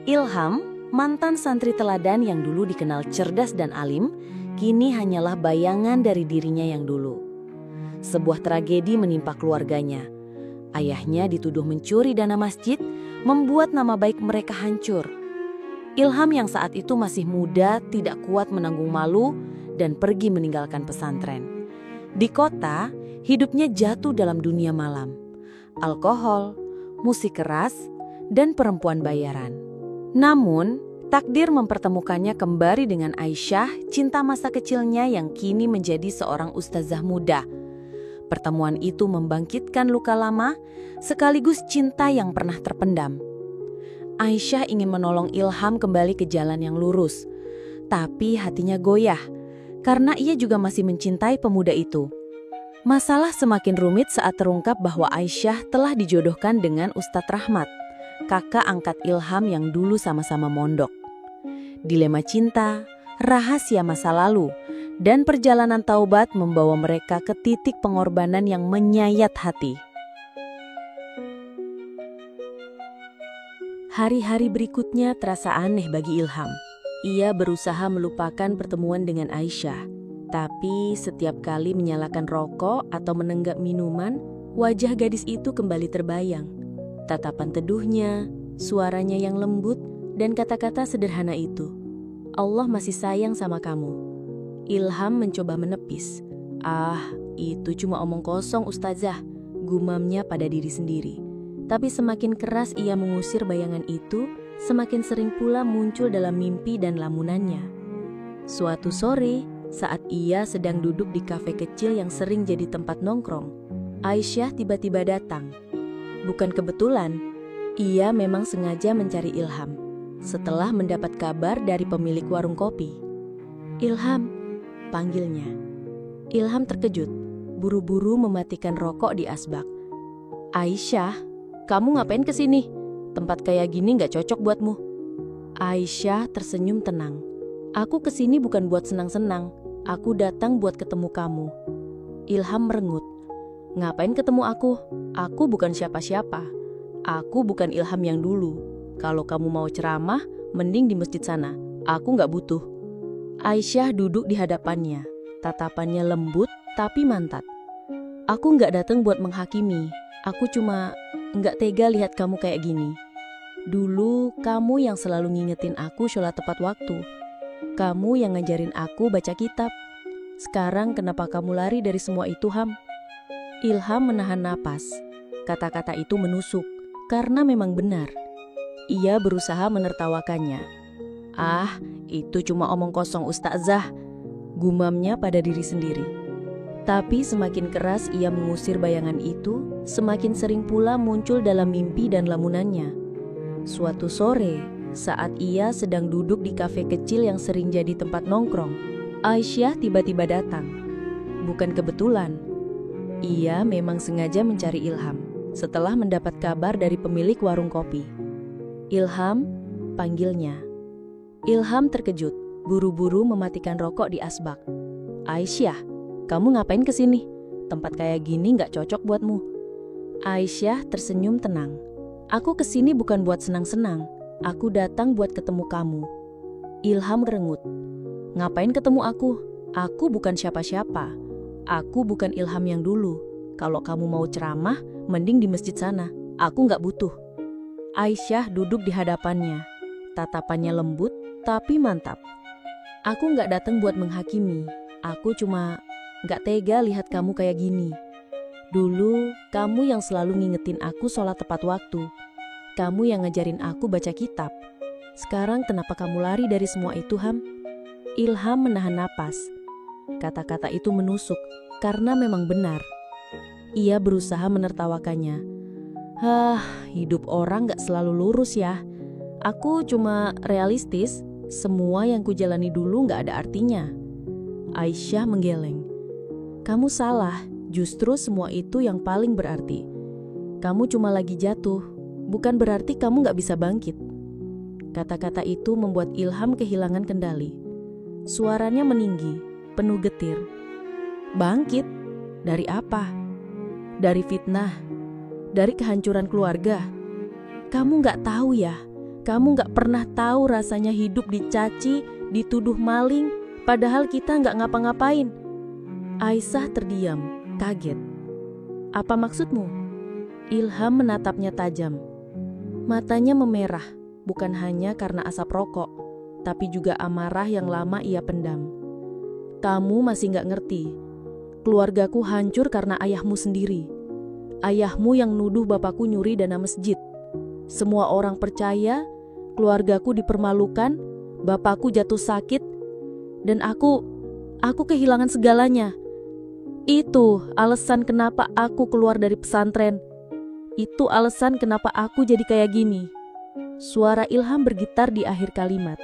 Ilham, mantan santri teladan yang dulu dikenal cerdas dan alim, kini hanyalah bayangan dari dirinya yang dulu. Sebuah tragedi menimpa keluarganya. Ayahnya dituduh mencuri dana masjid, membuat nama baik mereka hancur. Ilham yang saat itu masih muda tidak kuat menanggung malu dan pergi meninggalkan pesantren. Di kota, hidupnya jatuh dalam dunia malam. Alkohol, musik keras, dan perempuan bayaran. Namun, takdir mempertemukannya kembali dengan Aisyah, cinta masa kecilnya yang kini menjadi seorang ustazah muda. Pertemuan itu membangkitkan luka lama, sekaligus cinta yang pernah terpendam. Aisyah ingin menolong Ilham kembali ke jalan yang lurus, tapi hatinya goyah, karena ia juga masih mencintai pemuda itu. Masalah semakin rumit saat terungkap bahwa Aisyah telah dijodohkan dengan Ustadz Rahmat, kakak angkat Ilham yang dulu sama-sama mondok. Dilema cinta, rahasia masa lalu, dan perjalanan taubat membawa mereka ke titik pengorbanan yang menyayat hati. Hari-hari berikutnya terasa aneh bagi Ilham. Ia berusaha melupakan pertemuan dengan Aisyah, tapi setiap kali menyalakan rokok atau menenggak minuman, wajah gadis itu kembali terbayang. Tatapan teduhnya, suaranya yang lembut, dan kata-kata sederhana itu. Allah masih sayang sama kamu. Ilham mencoba menepis. Itu cuma omong kosong ustazah, gumamnya pada diri sendiri. Tapi semakin keras ia mengusir bayangan itu, semakin sering pula muncul dalam mimpi dan lamunannya. Suatu sore, saat ia sedang duduk di kafe kecil yang sering jadi tempat nongkrong, Aisyah tiba-tiba datang. Bukan kebetulan, ia memang sengaja mencari Ilham setelah mendapat kabar dari pemilik warung kopi. "Ilham," panggilnya. Ilham terkejut, buru-buru mematikan rokok di asbak. "Aisyah, kamu ngapain kesini? Tempat kayak gini gak cocok buatmu." Aisyah tersenyum tenang. "Aku kesini bukan buat senang-senang, aku datang buat ketemu kamu." Ilham merengut. "Ngapain ketemu aku? Aku bukan siapa-siapa. Aku bukan Ilham yang dulu. Kalau kamu mau ceramah, mending di masjid sana. Aku gak butuh." Aisyah duduk di hadapannya. Tatapannya lembut tapi mantap. "Aku gak datang buat menghakimi. Aku cuma gak tega lihat kamu kayak gini. Dulu kamu yang selalu ngingetin aku sholat tepat waktu. Kamu yang ngajarin aku baca kitab. Sekarang kenapa kamu lari dari semua itu, Ham?" Ilham menahan napas. Kata-kata itu menusuk, karena memang benar. Ia berusaha menertawakannya. Itu cuma omong kosong ustazah, gumamnya pada diri sendiri. Tapi semakin keras ia mengusir bayangan itu, semakin sering pula muncul dalam mimpi dan lamunannya. Suatu sore, saat ia sedang duduk di kafe kecil yang sering jadi tempat nongkrong, Aisyah tiba-tiba datang. Bukan kebetulan. Ia memang sengaja mencari Ilham setelah mendapat kabar dari pemilik warung kopi. "Ilham," panggilnya. Ilham terkejut, buru-buru mematikan rokok di asbak. "Aisyah, kamu ngapain kesini? Tempat kayak gini gak cocok buatmu." Aisyah tersenyum tenang. "Aku kesini bukan buat senang-senang, aku datang buat ketemu kamu." Ilham merengut. "Ngapain ketemu aku? Aku bukan siapa-siapa. Aku bukan Ilham yang dulu. Kalau kamu mau ceramah, mending di masjid sana. Aku gak butuh." Aisyah duduk di hadapannya. Tatapannya lembut tapi mantap. "Aku gak datang buat menghakimi. Aku cuma gak tega lihat kamu kayak gini. Dulu kamu yang selalu ngingetin aku sholat tepat waktu. Kamu yang ngajarin aku baca kitab. Sekarang kenapa kamu lari dari semua itu, Ham?" Ilham menahan napas. Kata-kata itu menusuk, karena memang benar. Ia berusaha menertawakannya. Hidup orang gak selalu lurus ya. Aku cuma realistis, semua yang kujalani dulu gak ada artinya." Aisyah menggeleng. "Kamu salah, justru semua itu yang paling berarti. Kamu cuma lagi jatuh, bukan berarti kamu gak bisa bangkit." Kata-kata itu membuat Ilham kehilangan kendali. Suaranya meninggi, penuh getir. "Bangkit? Dari apa? Dari fitnah? Dari kehancuran keluarga? Kamu gak tahu ya, Kamu gak pernah tahu rasanya hidup dicaci, dituduh maling, padahal kita gak ngapa-ngapain. Aisyah terdiam, kaget. Apa maksudmu? Ilham menatapnya tajam. Matanya memerah, bukan hanya karena asap rokok, tapi juga amarah yang lama ia pendam. Kamu masih gak ngerti. Keluargaku hancur karena ayahmu sendiri. Ayahmu yang nuduh bapakku nyuri dana masjid. Semua orang percaya, keluargaku dipermalukan, bapakku jatuh sakit, dan aku kehilangan segalanya. Itu alasan kenapa aku keluar dari pesantren. Itu alasan kenapa aku jadi kayak gini. Suara Ilham bergetar di akhir kalimat.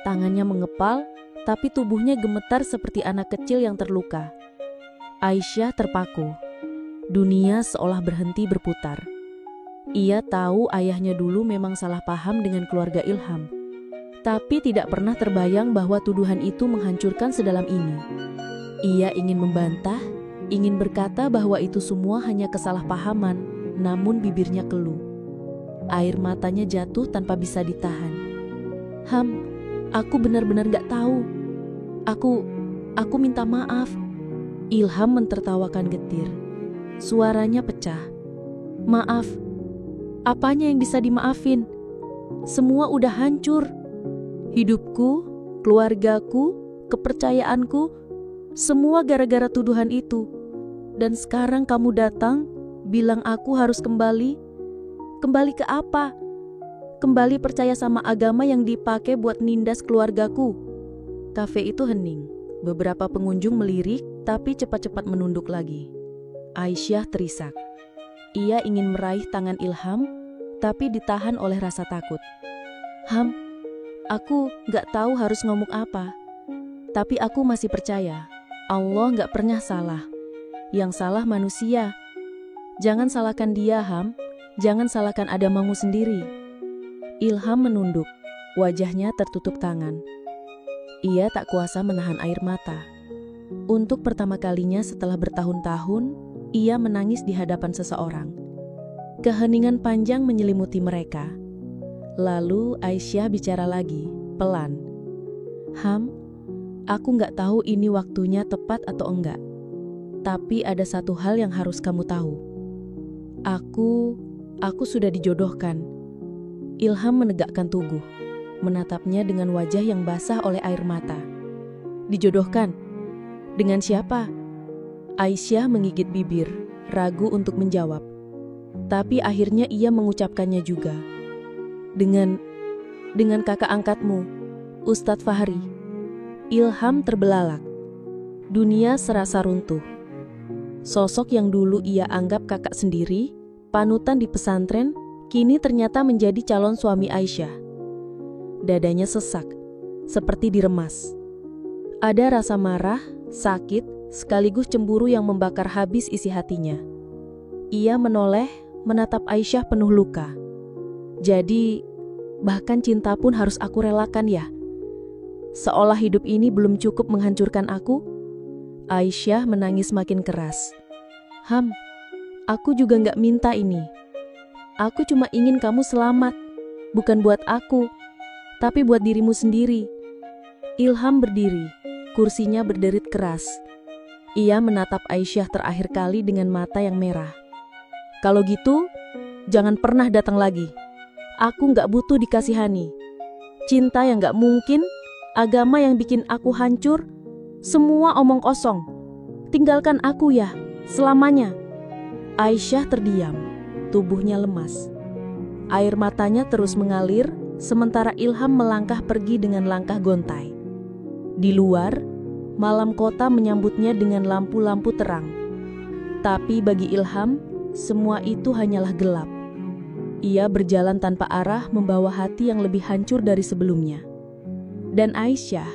Tangannya mengepal, tapi tubuhnya gemetar seperti anak kecil yang terluka. Aisyah terpaku. Dunia seolah berhenti berputar. Ia tahu ayahnya dulu memang salah paham dengan keluarga Ilham, tapi tidak pernah terbayang bahwa tuduhan itu menghancurkan sedalam ini. Ia ingin membantah, ingin berkata bahwa itu semua hanya kesalahpahaman, namun bibirnya keluh. Air matanya jatuh tanpa bisa ditahan. Ham, aku benar-benar gak tahu. Aku minta maaf. Ilham mentertawakan getir. Suaranya pecah. Maaf. Apanya yang bisa dimaafin? Semua udah hancur. Hidupku, keluargaku, kepercayaanku, semua gara-gara tuduhan itu. Dan sekarang kamu datang, bilang aku harus kembali. Kembali ke apa? Kembali percaya sama agama yang dipakai buat nindas keluargaku. Kafe itu hening. Beberapa pengunjung melirik, tapi cepat-cepat menunduk lagi. Aisyah terisak. Ia ingin meraih tangan Ilham, tapi ditahan oleh rasa takut. Ham, aku gak tahu harus ngomong apa. Tapi aku masih percaya, Allah gak pernah salah. Yang salah manusia. Jangan salahkan dia, Ham. Jangan salahkan agamamu sendiri. Ilham menunduk, wajahnya tertutup tangan. Ia tak kuasa menahan air mata. Untuk pertama kalinya setelah bertahun-tahun, ia menangis di hadapan seseorang. Keheningan panjang menyelimuti mereka. Lalu Aisyah bicara lagi, pelan. Ham, aku gak tahu ini waktunya tepat atau enggak. Tapi ada satu hal yang harus kamu tahu. Aku sudah dijodohkan. Ilham menegakkan tubuh, menatapnya dengan wajah yang basah oleh air mata. Dijodohkan? Dengan siapa? Aisyah menggigit bibir, ragu untuk menjawab. Tapi akhirnya ia mengucapkannya juga. Dengan kakak angkatmu, Ustadz Fahri. Ilham terbelalak. Dunia serasa runtuh. Sosok yang dulu ia anggap kakak sendiri, panutan di pesantren, kini ternyata menjadi calon suami Aisyah. Dadanya sesak, seperti diremas. Ada rasa marah, sakit, sekaligus cemburu yang membakar habis isi hatinya. Ia menoleh, menatap Aisyah penuh luka. Jadi, bahkan cinta pun harus aku relakan ya? Seolah hidup ini belum cukup menghancurkan aku? Aisyah menangis makin keras. Ham, aku juga gak minta ini. Aku cuma ingin kamu selamat, bukan buat aku, tapi buat dirimu sendiri. Ilham berdiri, kursinya berderit keras. Ia menatap Aisyah terakhir kali dengan mata yang merah. Kalau gitu, jangan pernah datang lagi. Aku gak butuh dikasihani. Cinta yang gak mungkin, agama yang bikin aku hancur, semua omong kosong. Tinggalkan aku ya, selamanya. Aisyah terdiam, tubuhnya lemas. Air matanya terus mengalir, sementara Ilham melangkah pergi dengan langkah gontai. Di luar, malam kota menyambutnya dengan lampu-lampu terang. Tapi bagi Ilham, semua itu hanyalah gelap. Ia berjalan tanpa arah, membawa hati yang lebih hancur dari sebelumnya. Dan Aisyah,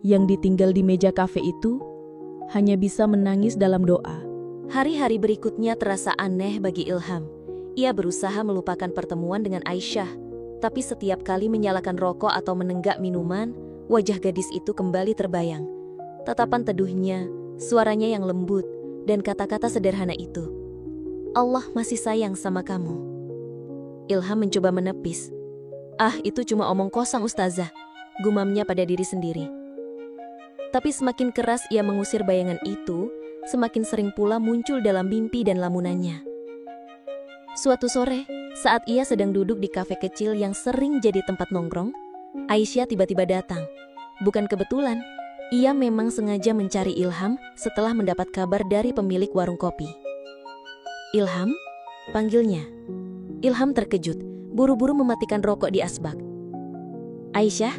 yang ditinggal di meja kafe itu, hanya bisa menangis dalam doa. Hari-hari berikutnya terasa aneh bagi Ilham. Ia berusaha melupakan pertemuan dengan Aisyah, tapi setiap kali menyalakan rokok atau menenggak minuman, wajah gadis itu kembali terbayang. Tatapan teduhnya, suaranya yang lembut, dan kata-kata sederhana itu. Allah masih sayang sama kamu. Ilham mencoba menepis, Ah, itu cuma omong kosong ustazah, gumamnya pada diri sendiri. Tapi semakin keras ia mengusir bayangan itu, semakin sering pula muncul dalam mimpi dan lamunannya. Suatu sore, saat ia sedang duduk di kafe kecil yang sering jadi tempat nongkrong, Aisyah tiba-tiba datang. Bukan kebetulan, ia memang sengaja mencari Ilham setelah mendapat kabar dari pemilik warung kopi. "Ilham?" panggilnya. Ilham terkejut, buru-buru mematikan rokok di asbak. "Aisyah,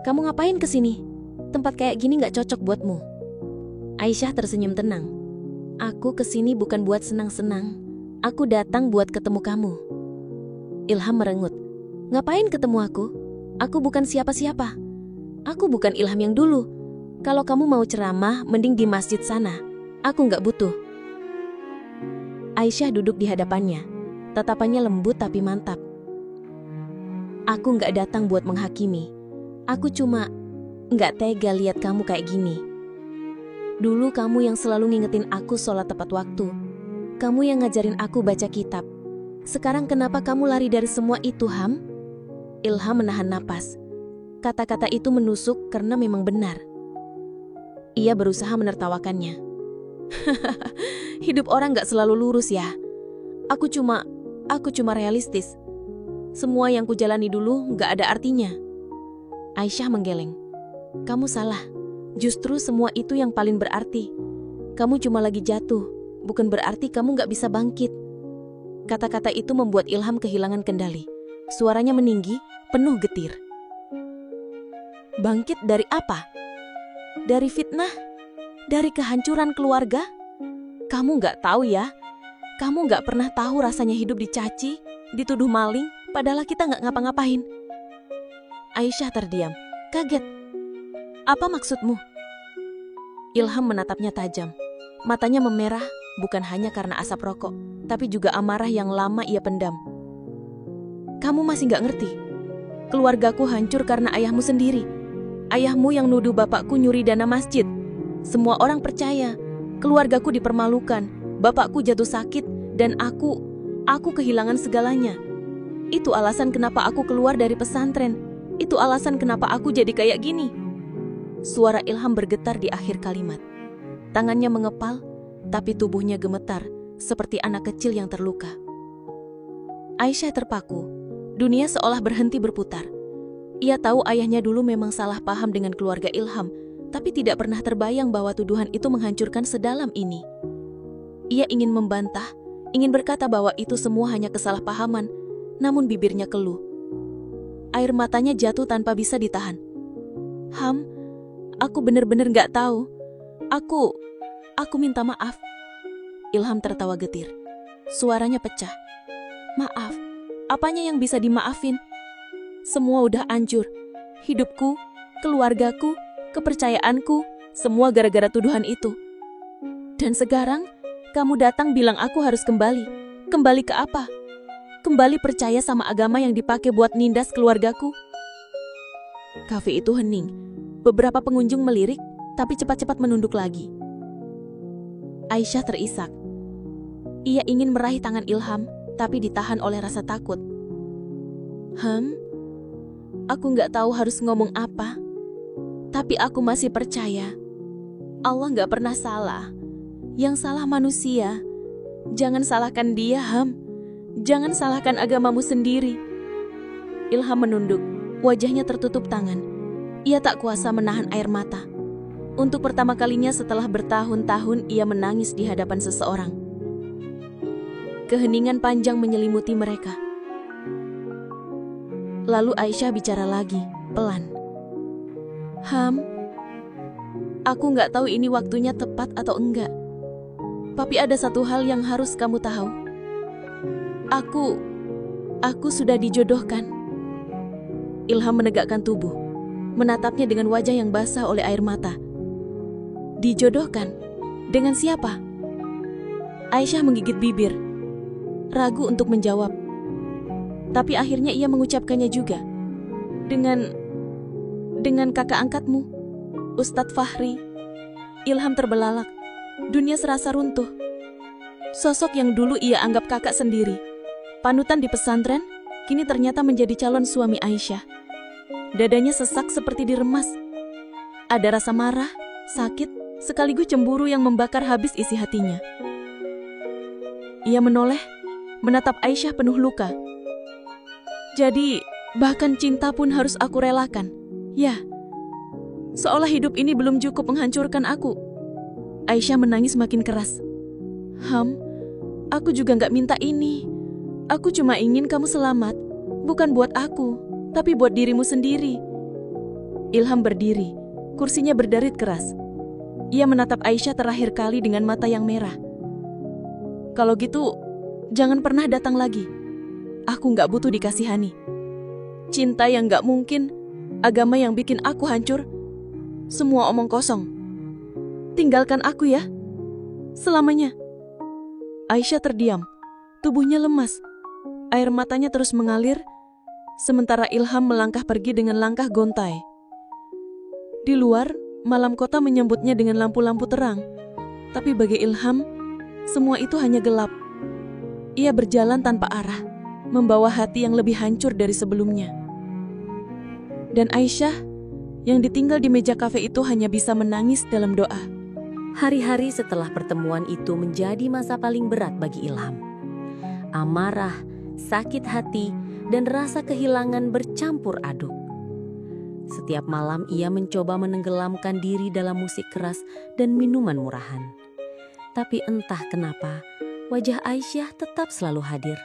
kamu ngapain kesini? Tempat kayak gini gak cocok buatmu." Aisyah tersenyum tenang. "Aku kesini bukan buat senang-senang. Aku datang buat ketemu kamu." Ilham merengut. "Ngapain ketemu aku? Aku bukan siapa-siapa. Aku bukan Ilham yang dulu. Kalau kamu mau ceramah, mending di masjid sana. Aku gak butuh." Aisyah duduk di hadapannya. Tatapannya lembut tapi mantap. "Aku gak datang buat menghakimi. Aku cuma gak tega lihat kamu kayak gini. Dulu kamu yang selalu ngingetin aku sholat tepat waktu. Kamu yang ngajarin aku baca kitab. Sekarang kenapa kamu lari dari semua itu, Ham?" Ilham menahan napas. Kata-kata itu menusuk karena memang benar. Ia berusaha menertawakannya. "Hidup orang gak selalu lurus ya. Aku cuma realistis. Semua yang kujalani dulu gak ada artinya." Aisyah menggeleng. "Kamu salah. Justru semua itu yang paling berarti. Kamu cuma lagi jatuh, bukan berarti kamu gak bisa bangkit." Kata-kata itu membuat Ilham kehilangan kendali. Suaranya meninggi, penuh getir. "Bangkit dari apa? Dari fitnah? Dari kehancuran keluarga? Kamu gak tahu ya? Kamu gak pernah tahu rasanya hidup dicaci, dituduh maling, padahal kita gak ngapa-ngapain." Aisyah terdiam, kaget. "Apa maksudmu?" Ilham menatapnya tajam. Matanya memerah, bukan hanya karena asap rokok, tapi juga amarah yang lama ia pendam. "Kamu masih gak ngerti? Keluargaku hancur karena ayahmu sendiri. Ayahmu yang nuduh bapakku nyuri dana masjid. Semua orang percaya. Keluargaku dipermalukan, bapakku jatuh sakit, dan aku kehilangan segalanya. Itu alasan kenapa aku keluar dari pesantren. Itu alasan kenapa aku jadi kayak gini." Suara Ilham bergetar di akhir kalimat. Tangannya mengepal, tapi tubuhnya gemetar, seperti anak kecil yang terluka. Aisyah terpaku. Dunia seolah berhenti berputar. Ia tahu ayahnya dulu memang salah paham dengan keluarga Ilham, tapi tidak pernah terbayang bahwa tuduhan itu menghancurkan sedalam ini. Ia ingin membantah, ingin berkata bahwa itu semua hanya kesalahpahaman, namun bibirnya keluh. Air matanya jatuh tanpa bisa ditahan. "Ham, aku benar-benar gak tahu. Aku minta maaf." Ilham tertawa getir. Suaranya pecah. "Maaf? Apanya yang bisa dimaafin? Semua udah hancur. Hidupku, keluargaku, kepercayaanku, semua gara-gara tuduhan itu. Dan sekarang, kamu datang bilang aku harus kembali. Kembali ke apa? Kembali percaya sama agama yang dipakai buat nindas keluargaku?" Kafe itu hening. Beberapa pengunjung melirik, tapi cepat-cepat menunduk lagi. Aisyah terisak. Ia ingin meraih tangan Ilham, tapi ditahan oleh rasa takut. Aku gak tahu harus ngomong apa. Tapi aku masih percaya. Allah gak pernah salah. Yang salah manusia. Jangan salahkan dia, Ham. Jangan salahkan agamamu sendiri." Ilham menunduk, wajahnya tertutup tangan. Ia tak kuasa menahan air mata. Untuk pertama kalinya setelah bertahun-tahun ia menangis di hadapan seseorang. Keheningan panjang menyelimuti mereka. Lalu Aisyah bicara lagi, pelan. "Ham, aku gak tahu ini waktunya tepat atau enggak. Tapi ada satu hal yang harus kamu tahu. Aku sudah dijodohkan." Ilham menegakkan tubuh, menatapnya dengan wajah yang basah oleh air mata. "Dijodohkan? Dengan siapa?" Aisyah menggigit bibir, ragu untuk menjawab. Tapi akhirnya ia mengucapkannya juga. Dengan kakak angkatmu, Ustadz Fahri." Ilham terbelalak. Dunia serasa runtuh. Sosok yang dulu ia anggap kakak sendiri, panutan di pesantren, kini ternyata menjadi calon suami Aisyah. Dadanya sesak seperti diremas. Ada rasa marah, sakit, sekaligus cemburu yang membakar habis isi hatinya. Ia menoleh, menatap Aisyah penuh luka. Jadi, bahkan cinta pun harus aku relakan. Ya, seolah hidup ini belum cukup menghancurkan aku. Aisyah menangis makin keras. Aku juga gak minta ini. Aku cuma ingin kamu selamat. Bukan buat aku, tapi buat dirimu sendiri. Ilham berdiri, kursinya berderit keras. Ia menatap Aisyah terakhir kali dengan mata yang merah. Kalau gitu, jangan pernah datang lagi. Aku gak butuh dikasihani. Cinta yang gak mungkin, agama yang bikin aku hancur, semua omong kosong. Tinggalkan aku ya, selamanya. Aisyah terdiam, tubuhnya lemas. Air matanya terus mengalir, sementara Ilham melangkah pergi dengan langkah gontai. Di luar, malam kota menyambutnya dengan lampu-lampu terang. Tapi bagi Ilham, semua itu hanya gelap. Ia berjalan tanpa arah, membawa hati yang lebih hancur dari sebelumnya. Dan Aisyah, yang ditinggal di meja kafe itu hanya bisa menangis dalam doa. Hari-hari setelah pertemuan itu menjadi masa paling berat bagi Ilham. Amarah, sakit hati, dan rasa kehilangan bercampur aduk. Setiap malam ia mencoba menenggelamkan diri dalam musik keras dan minuman murahan. Tapi entah kenapa, wajah Aisyah tetap selalu hadir.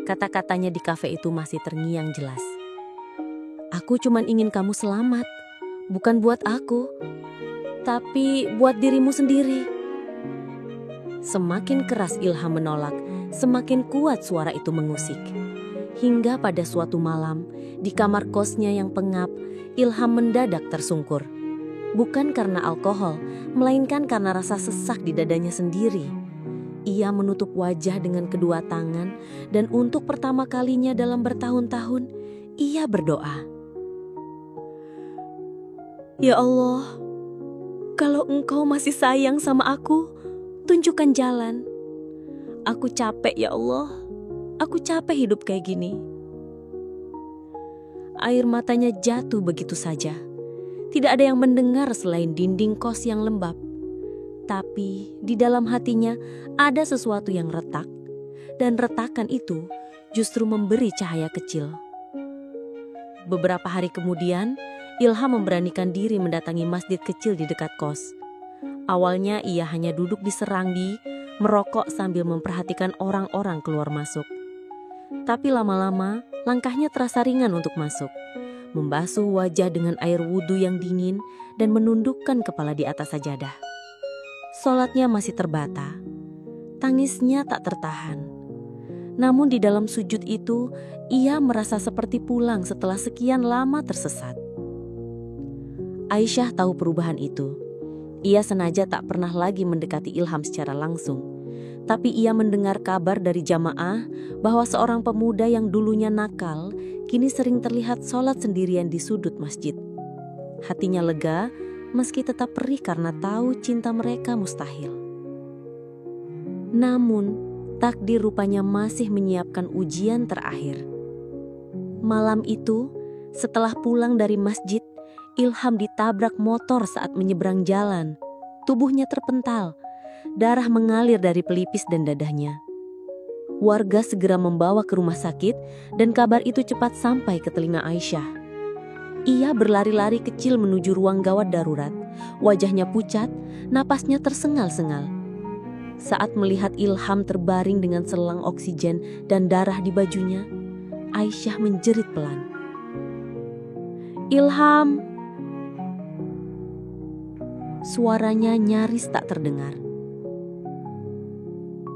Kata-katanya di kafe itu masih terngiang jelas. Aku cuma ingin kamu selamat, bukan buat aku, tapi buat dirimu sendiri. Semakin keras Ilham menolak, semakin kuat suara itu mengusik. Hingga pada suatu malam, di kamar kosnya yang pengap, Ilham mendadak tersungkur. Bukan karena alkohol, melainkan karena rasa sesak di dadanya sendiri. Ia menutup wajah dengan kedua tangan, dan untuk pertama kalinya dalam bertahun-tahun, ia berdoa. Ya Allah, kalau Engkau masih sayang sama aku, tunjukkan jalan. Aku capek ya Allah, aku capek hidup kayak gini. Air matanya jatuh begitu saja. Tidak ada yang mendengar selain dinding kos yang lembab. Tapi di dalam hatinya ada sesuatu yang retak, dan retakan itu justru memberi cahaya kecil. Beberapa hari kemudian, Ilham memberanikan diri mendatangi masjid kecil di dekat kos. Awalnya ia hanya duduk di serambi, merokok sambil memperhatikan orang-orang keluar masuk. Tapi lama-lama, langkahnya terasa ringan untuk masuk. Membasuh wajah dengan air wudhu yang dingin dan menundukkan kepala di atas sajadah. Sholatnya masih terbata. Tangisnya tak tertahan. Namun di dalam sujud itu, ia merasa seperti pulang setelah sekian lama tersesat. Aisyah tahu perubahan itu. Ia sengaja tak pernah lagi mendekati Ilham secara langsung. Tapi ia mendengar kabar dari jamaah bahwa seorang pemuda yang dulunya nakal kini sering terlihat sholat sendirian di sudut masjid. Hatinya lega meski tetap perih karena tahu cinta mereka mustahil. Namun, takdir rupanya masih menyiapkan ujian terakhir. Malam itu, setelah pulang dari masjid, Ilham ditabrak motor saat menyeberang jalan. Tubuhnya terpental, darah mengalir dari pelipis dan dadanya. Warga segera membawa ke rumah sakit dan kabar itu cepat sampai ke telinga Aisyah. Ia berlari-lari kecil menuju ruang gawat darurat. Wajahnya pucat, napasnya tersengal-sengal. Saat melihat Ilham terbaring dengan selang oksigen dan darah di bajunya, Aisyah menjerit pelan. Ilham! Suaranya nyaris tak terdengar.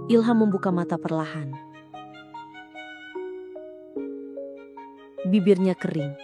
Ilham membuka mata perlahan. Bibirnya kering.